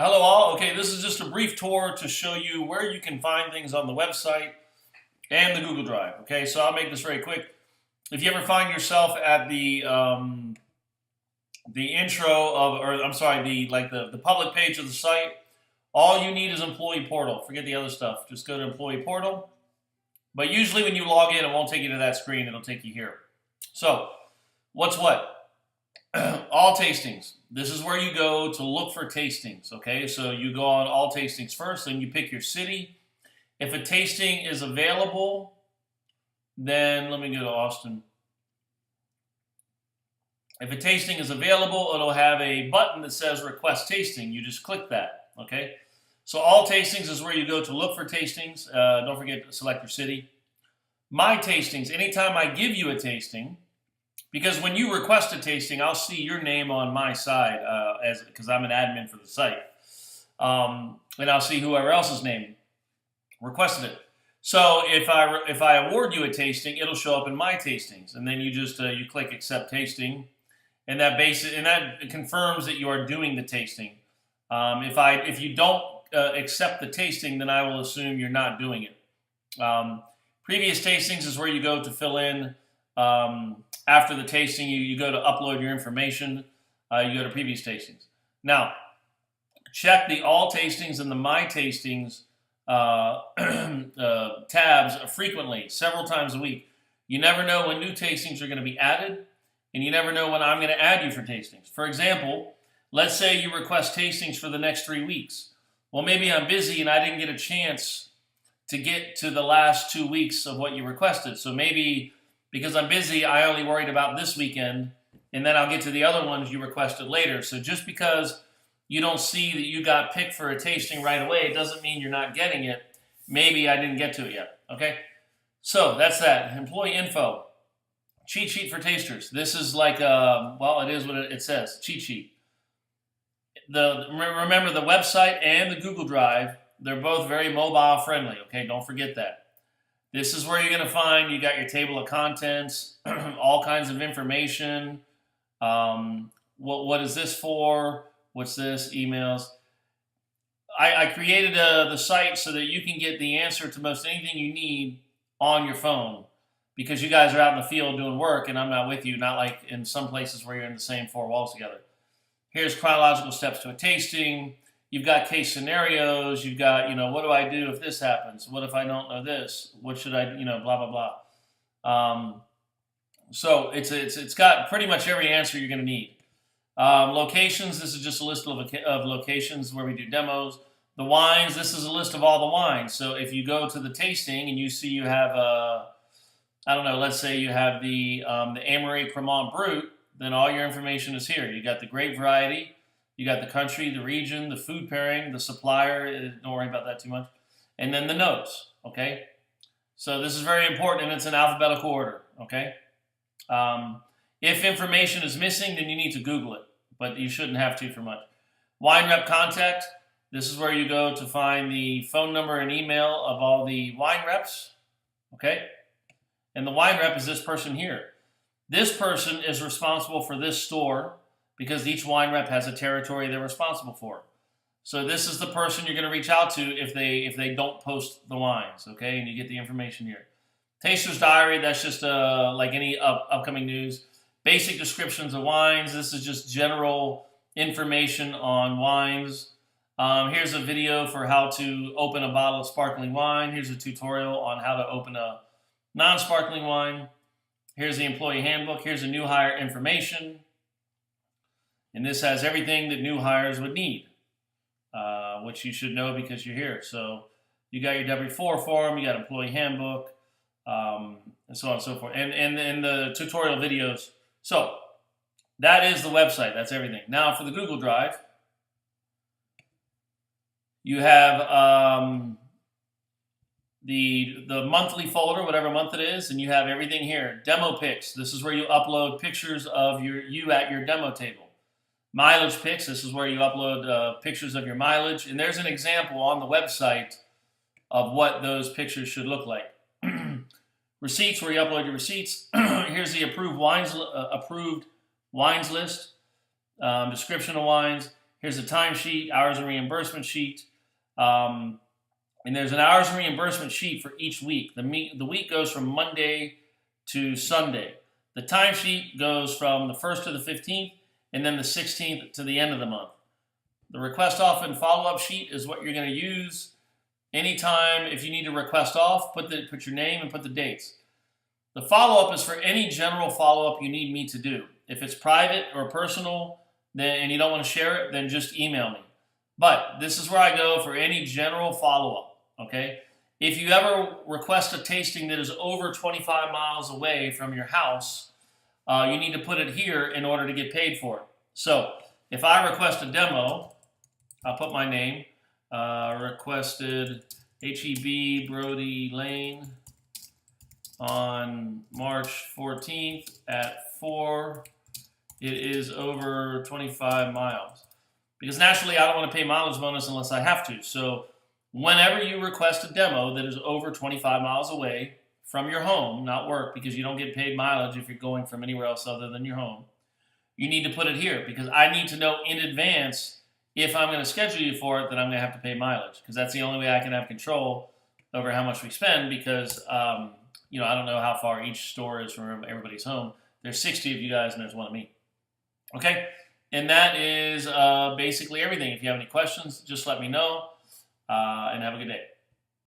Hello all. Okay, this is just a brief tour to show you where you can find things on the website and the Google Drive. Okay, so I'll make this very quick. If you ever find yourself at the intro of, or I'm sorry, the public page of the site, all you need is Employee Portal. Forget the other stuff. Just go to Employee Portal. But usually when you log in, it won't take you to that screen. It'll take you here. So, what's what? All tastings. This is where you go to look for tastings. Okay, so you go on all tastings first, then you pick your city. If a tasting is available, then let me go to Austin. If a tasting is available, it'll have a button that says request tasting. You just click that. Okay, so all tastings is where you go to look for tastings. Don't forget to select your city. My tastings. Anytime I give you a tasting, because when you request a tasting, I'll see your name on my side because I'm an admin for the site, and I'll see whoever else's name requested it. So if I award you a tasting, it'll show up in my tastings, and then you just you click accept tasting, and that confirms that you are doing the tasting. If you don't accept the tasting, then I will assume you're not doing it. Previous tastings is where you go to fill in. After the tasting, you go to upload your information. You go to previous tastings. Now, check the all tastings and the my tastings tabs frequently, several times a week. You never know when new tastings are going to be added, and you never know when I'm going to add you for tastings. For example, let's say you request tastings for the next 3 weeks. Well, maybe I'm busy and I didn't get a chance to get to the last 2 weeks of what you requested. So maybe because I'm busy, I only worried about this weekend, and then I'll get to the other ones you requested later. So just because you don't see that you got picked for a tasting right away, it doesn't mean you're not getting it. Maybe I didn't get to it yet, okay? So that's that. Employee info. Cheat sheet for tasters. This is like, well, it is what it says, cheat sheet. Remember, the website and the Google Drive, they're both very mobile friendly, okay? Don't forget that. This is where you're going to find, you got your table of contents, all kinds of information. What is this for? What's this? Emails. I created the site so that you can get the answer to most anything you need on your phone, because you guys are out in the field doing work and I'm not with you, not like in some places where you're in the same four walls together. Here's chronological steps to a tasting. You've got case scenarios. You've got, what do I do if this happens? What if I don't know this? What should I, blah, blah, blah. So it's got pretty much every answer you're going to need. Locations, this is just a list of locations where we do demos. The wines, this is a list of all the wines. So if you go to the tasting and you see you have, I don't know, let's say you have the Amaury Cremant Brut, then all your information is here. You got the grape variety. You got the country, the region, the food pairing, the supplier. Don't worry about that too much. And then the notes, okay? So this is very important, and it's in alphabetical order, okay? If information is missing, then you need to Google it, but you shouldn't have to for much. Wine rep contact. This is where you go to find the phone number and email of all the wine reps, okay? And the wine rep is this person here. This person is responsible for this store, because each wine rep has a territory they're responsible for. So this is the person you're going to reach out to if they don't post the wines, okay? And you get the information here. Taster's diary, that's just like any upcoming news. Basic descriptions of wines. This is just general information on wines. Here's a video for how to open a bottle of sparkling wine. Here's a tutorial on how to open a non-sparkling wine. Here's the employee handbook. Here's the new hire information. And this has everything that new hires would need, which you should know because you're here. So you got your W-4 form, you got employee handbook, and so on and so forth. And the tutorial videos. So that is the website. That's everything. Now for the Google Drive, you have the monthly folder, whatever month it is, and you have everything here. Demo pics. This is where you upload pictures of you at your demo table. Mileage pics, this is where you upload pictures of your mileage. And there's an example on the website of what those pictures should look like. Receipts, where you upload your receipts. Here's the approved wines list, description of wines. Here's a timesheet, hours and reimbursement sheet. And there's an hours and reimbursement sheet for each week. The week goes from Monday to Sunday. The timesheet goes from the 1st to the 15th, and then the 16th to the end of the month. The request off and follow-up sheet is what you're going to use anytime. If you need to request off, put your name and put the dates. The follow-up is for any general follow-up you need me to do. If it's private or personal and you don't want to share it, then just email me. But this is where I go for any general follow-up, okay? If you ever request a tasting that is over 25 miles away from your house, you need to put it here in order to get paid for it. So if I request a demo, I'll put my name, requested HEB Brody Lane on March 14th at 4. It is over 25 miles. Because naturally, I don't want to pay mileage bonus unless I have to. So whenever you request a demo that is over 25 miles away from your home, not work, because you don't get paid mileage if you're going from anywhere else other than your home, you need to put it here because I need to know in advance if I'm going to schedule you for it that I'm going to have to pay mileage, because that's the only way I can have control over how much we spend, because I don't know how far each store is from everybody's home. There's 60 of you guys and there's one of me. Okay? And that is basically everything. If you have any questions, just let me know, and have a good day.